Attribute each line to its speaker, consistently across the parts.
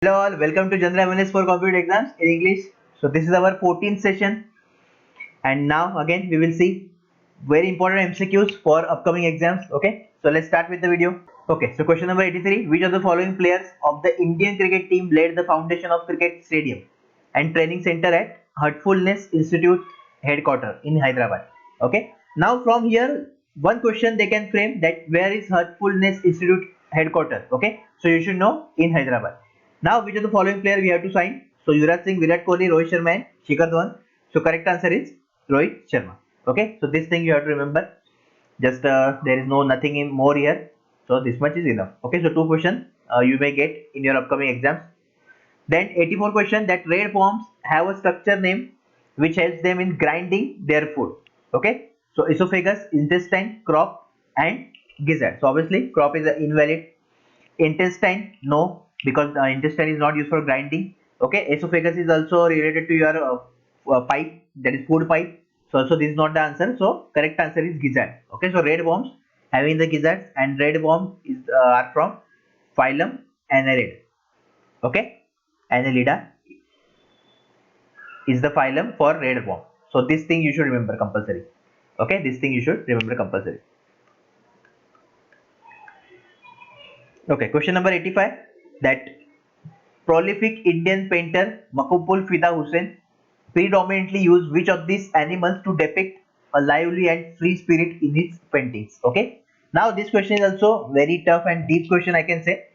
Speaker 1: Hello all, welcome to General Awareness for Computer Exams in English. So this is our 14th session and now again we will see very important MCQs for upcoming exams. Okay, so let's start with the video. Okay, so question number 83. Which of the following players of the Indian cricket team laid the foundation of cricket stadium and training center at Heartfulness Institute headquarters in Hyderabad? Okay, now from here one question they can frame that where is Heartfulness Institute headquarters? Okay, so you should know in Hyderabad. Now, which of the following player we have to sign? So, Yuvraj Singh, Virat Kohli, Rohit Sharma, and Shikhar Dhawan. So, correct answer is Rohit Sharma. Okay, so this thing you have to remember. Just there is no nothing in more here. So, this much is enough. Okay, so two questions you may get in your upcoming exams. Then 84 question that red worms have a structure name which helps them in grinding their food. Okay, so esophagus, intestine, crop, and gizzard. So obviously crop is invalid. Intestine, no, because the intestine is not used for grinding. Okay, esophagus is also related to your pipe, that is food pipe. So also this is not the answer. So correct answer is gizzard. Okay, so red worms having the gizzards and red worm is are from phylum Annelida. Okay, Annelida is the phylum for red worm. So this thing you should remember compulsory. Okay, this thing you should remember compulsory. Okay, question number 85. That prolific Indian painter Makbul Fida Hussain predominantly used which of these animals to depict a lively and free spirit in his paintings? Okay. Now this question is also very tough and deep question I can say.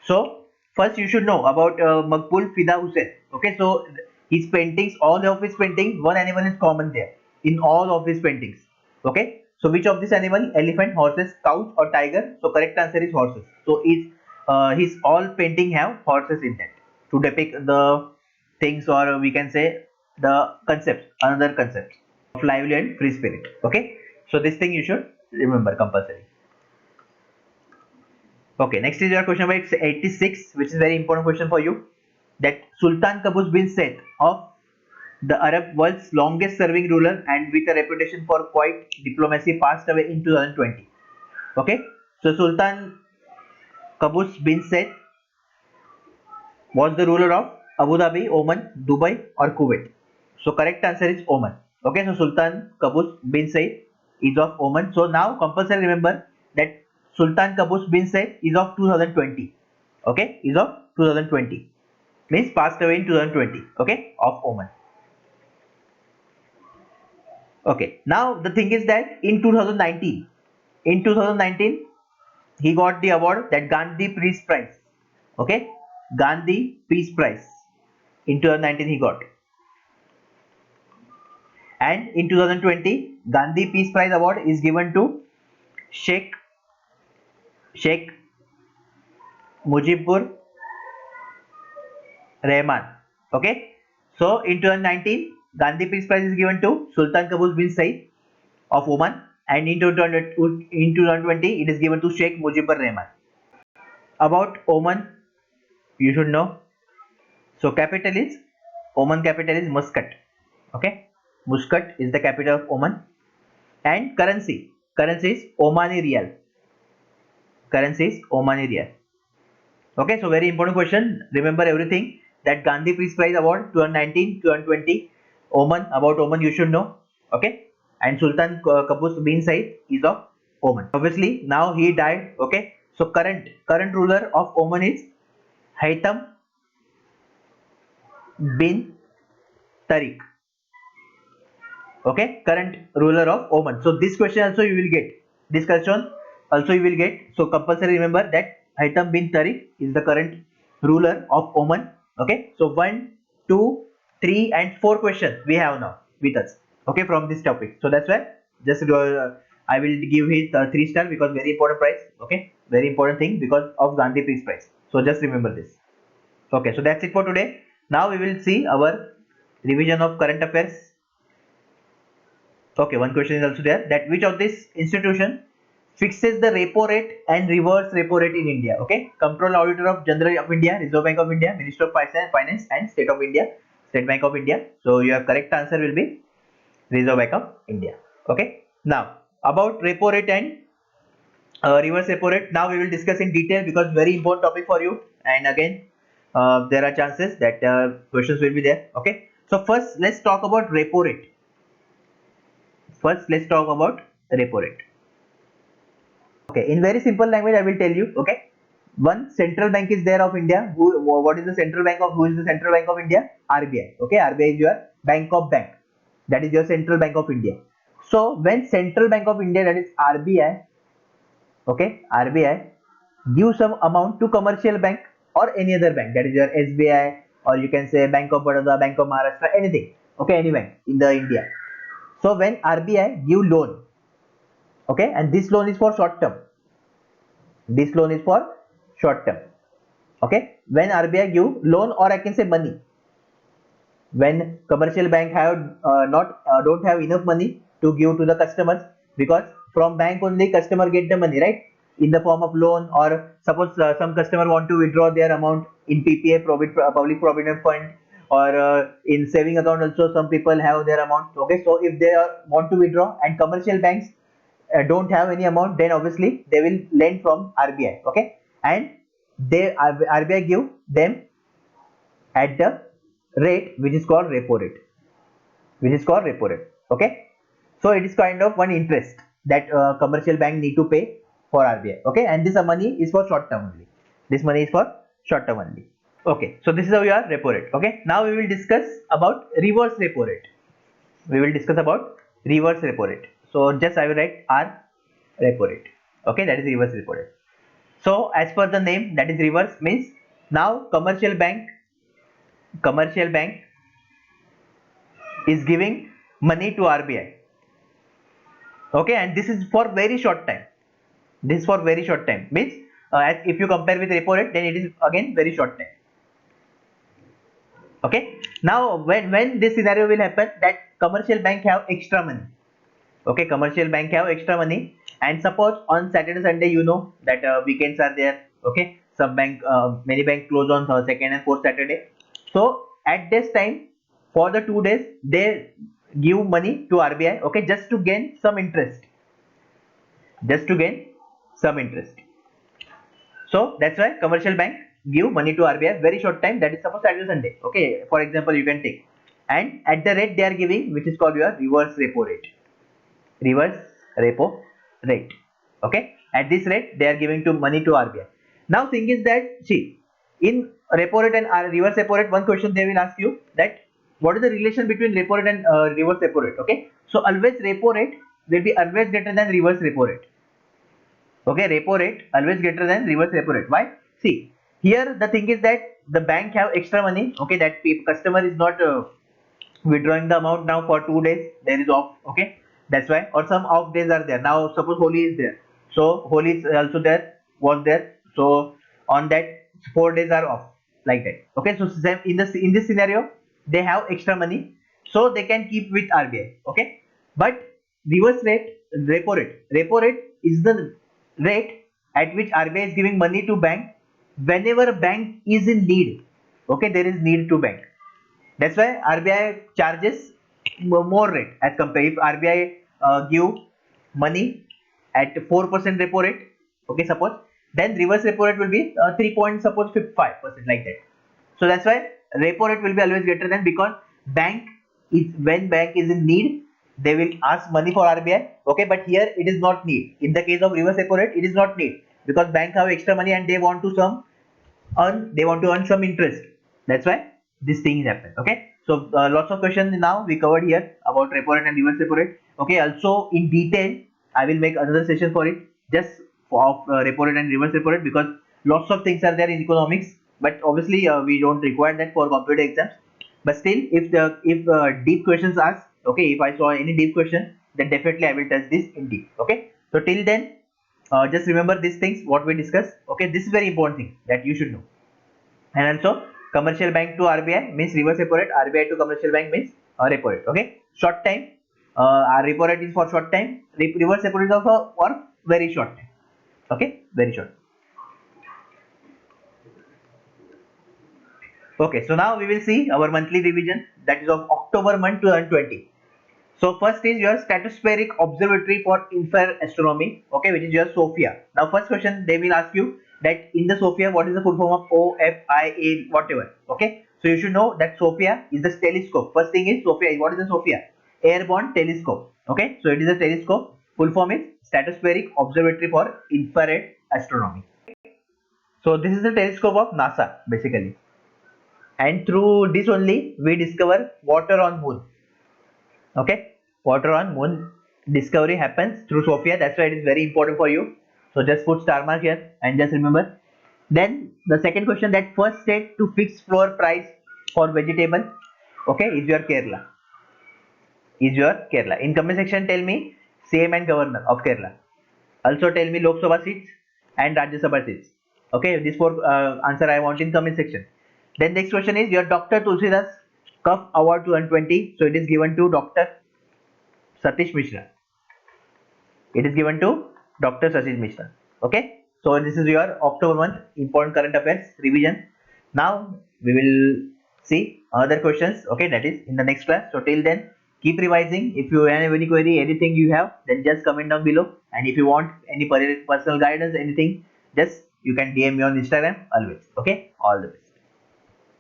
Speaker 1: So first you should know about Makbul Fida Hussain. Okay. So his paintings, all of his paintings, one animal is common there in all of his paintings. Okay. So which of this animal? Elephant, horses, cows, or tiger? So correct answer is horses. So is his all painting have horses in that to depict the things, or we can say the concepts, another concept of lively and free spirit. Okay, so this thing you should remember compulsory. Okay, next is your question number 86, which is very important question for you. That Sultan Qaboos bin Said of the Arab world's longest serving ruler and with a reputation for quiet diplomacy passed away in 2020. Okay, so Sultan Qaboos bin Said was the ruler of Abu Dhabi, Oman, Dubai, or Kuwait. So correct answer is Oman. Okay, so Sultan Qaboos bin Said is of Oman. So now compulsory remember that Sultan Qaboos bin Said is of 2020. Okay, is of 2020. Means passed away in 2020. Okay, of Oman. Okay, now the thing is that in 2019, he got the award that Gandhi Peace Prize. Okay, Gandhi Peace Prize in 2019 he got. And in 2020, Gandhi Peace Prize Award is given to Sheikh Mujibur Rahman. Okay, so in 2019, Gandhi Peace Prize is given to Sultan Qaboos bin Said of Oman, and in 2020, it is given to Sheikh Mujibur Rahman. About Oman, you should know. So capital is Oman. Capital is Muscat. Okay, Muscat is the capital of Oman, and currency is Omani Riyal. Currency is Omani Riyal. Okay, so very important question. Remember everything. That Gandhi Peace Prize Award 2019, 2020, Oman, about Oman you should know. Okay, and Sultan Qaboos bin Said is of Oman. Obviously now he died. Okay, so current ruler of Oman is Haytham bin Tariq. Okay, current ruler of Oman. So this question also you will get. This question also you will get. So compulsory remember that Haytham bin Tariq is the current ruler of Oman. Okay, so 1, 2, 3 and 4 questions we have now with us. Okay, from this topic. So that's why just I will give it 3 star because very important prize. Okay, very important thing because of Gandhi Peace Prize. So just remember this. Okay, so that's it for today. Now we will see our revision of current affairs. Okay, one question is also there that which of this institution fixes the repo rate and reverse repo rate in India? Okay, Control Auditor of General of India, Reserve Bank of India, Minister of Finance and State of India, State Bank of India. So your correct answer will be Reserve Bank of India. Okay, now about repo rate and reverse repo rate, now we will discuss in detail because very important topic for you. And again, there are chances that questions will be there. Okay, so first let's talk about repo rate. First let's talk about repo rate. Okay, in very simple language I will tell you. Okay, one central bank is there of India. What is the central bank of, who is the central bank of India? RBI. Okay, RBI is your bank of bank, that is your central bank of India. So when central bank of India, that is RBI, okay, RBI give some amount to commercial bank or any other bank, that is your SBI, or you can say Bank of Baroda, Bank of Maharashtra, anything, okay, any bank in the India. So when RBI give loan, okay, and this loan is for short term, this loan is for short term, okay, when RBI give loan, or I can say money, when commercial bank have not don't have enough money to give to the customers, because from bank only customer get the money, right, in the form of loan, or suppose some customer want to withdraw their amount in PPA, public provident fund, or in saving account also some people have their amount. Okay, so if they want to withdraw and commercial banks don't have any amount, then obviously they will lend from RBI. Okay, and they RBI give them at the rate which is called repo rate, which is called repo rate. Okay, so it is kind of one interest that commercial bank need to pay for RBI. Okay, and this money is for short term only, this money is for short term only. Okay, so this is how your repo rate. Okay, now we will discuss about reverse repo rate. We will discuss about reverse repo rate. So just I will write R repo rate. Okay, that is reverse repo rate. So as per the name, that is reverse, means now commercial bank is giving money to RBI. Okay, and this is for very short time. This is for very short time, means if you compare with repo rate, then it is again very short time. Okay, now when this scenario will happen, that commercial bank have extra money. Okay, commercial bank have extra money, and suppose on Saturday Sunday, you know that weekends are there. Okay, some bank many bank close on second and fourth Saturday. So at this time, for the 2 days they give money to RBI. Okay, just to gain some interest, just to gain some interest. So that's why commercial bank give money to RBI very short time, that is suppose Saturday Sunday. Okay, for example you can take, and at the rate they are giving, which is called your reverse repo rate. Reverse repo rate. Okay, at this rate they are giving to money to RBI. Now thing is that, see, in repo rate and reverse repo rate, one question they will ask you, that what is the relation between repo rate and reverse repo rate. Okay, so always repo rate will be always greater than reverse repo rate. Okay, repo rate always greater than reverse repo rate. Why? See, here the thing is that the bank have extra money. Okay, that customer is not withdrawing the amount now for 2 days, there is off. Okay, that's why, or some off days are there. Now suppose Holi is there, so Holi is also there, was there, so on that 4 days are off, like that. Okay, so in this scenario they have extra money, so they can keep with RBI. Okay, but reverse rate, repo rate is the rate at which RBI is giving money to bank whenever a bank is in need. Okay, there is need to bank, that's why RBI charges more rate as compared. If RBI give money at 4% repo rate, okay, suppose, then reverse repo rate will be 3 point suppose 5%, like that. So that's why repo rate will be always greater than, because bank is, when bank is in need, they will ask money for RBI. Okay, but here it is not need. In the case of reverse repo rate, it is not need, because bank have extra money and they want to earn some interest. That's why this thing is happening. Okay, so lots of questions now we covered here about repo rate and reverse repo rate. Okay, also in detail I will make another session for it, just for repo rate and reverse repo rate, because lots of things are there in economics, but obviously we don't require that for competitive exams. But still, if deep questions asked, okay, if I saw any deep question, then definitely I will touch this in deep. Okay, so till then, just remember these things what we discussed. Okay, this is very important thing that you should know. And also, commercial bank to RBI means reverse repo rate, RBI to commercial bank means repo rate. Okay, short time, our repo rate is for short time, reverse repo rate is for very short time. Okay, very short. Okay, so now we will see our monthly revision, that is of October month 2020. So first is your Stratospheric Observatory for Infrared Astronomy, okay, which is your SOFIA. Now first question they will ask you, that in the Sophia, what is the full form of OFIA, whatever. Okay, so you should know that Sophia is the telescope. First thing is Sophia. What is the Sophia? Airborne telescope. Okay, so it is a telescope. Full form is Stratospheric Observatory for Infrared Astronomy. So this is the telescope of NASA basically, and through this only we discover water on moon. Okay, water on moon discovery happens through Sophia. That's why it is very important for you. So just put star mark here and just remember. Then the second question, that first state to fix floor price for vegetable, okay, is your Kerala. Is your Kerala. In comment section, tell me CM and governor of Kerala. Also tell me Lok Sabha seats and Rajya Sabha seats. Okay, this four answer I want in comment section. Then next question is your Dr. Tulsidas Cup Award 2020. So it is given to Dr. Satish Mishra. It is given to Dr. Satish Mishra. Okay, so this is your October month important current affairs revision. Now we will see other questions. Okay, that is in the next class. So till then, keep revising. If you have any query, anything you have, then just comment down below. And if you want any personal guidance, anything, just you can DM me on Instagram always. Okay, all the best.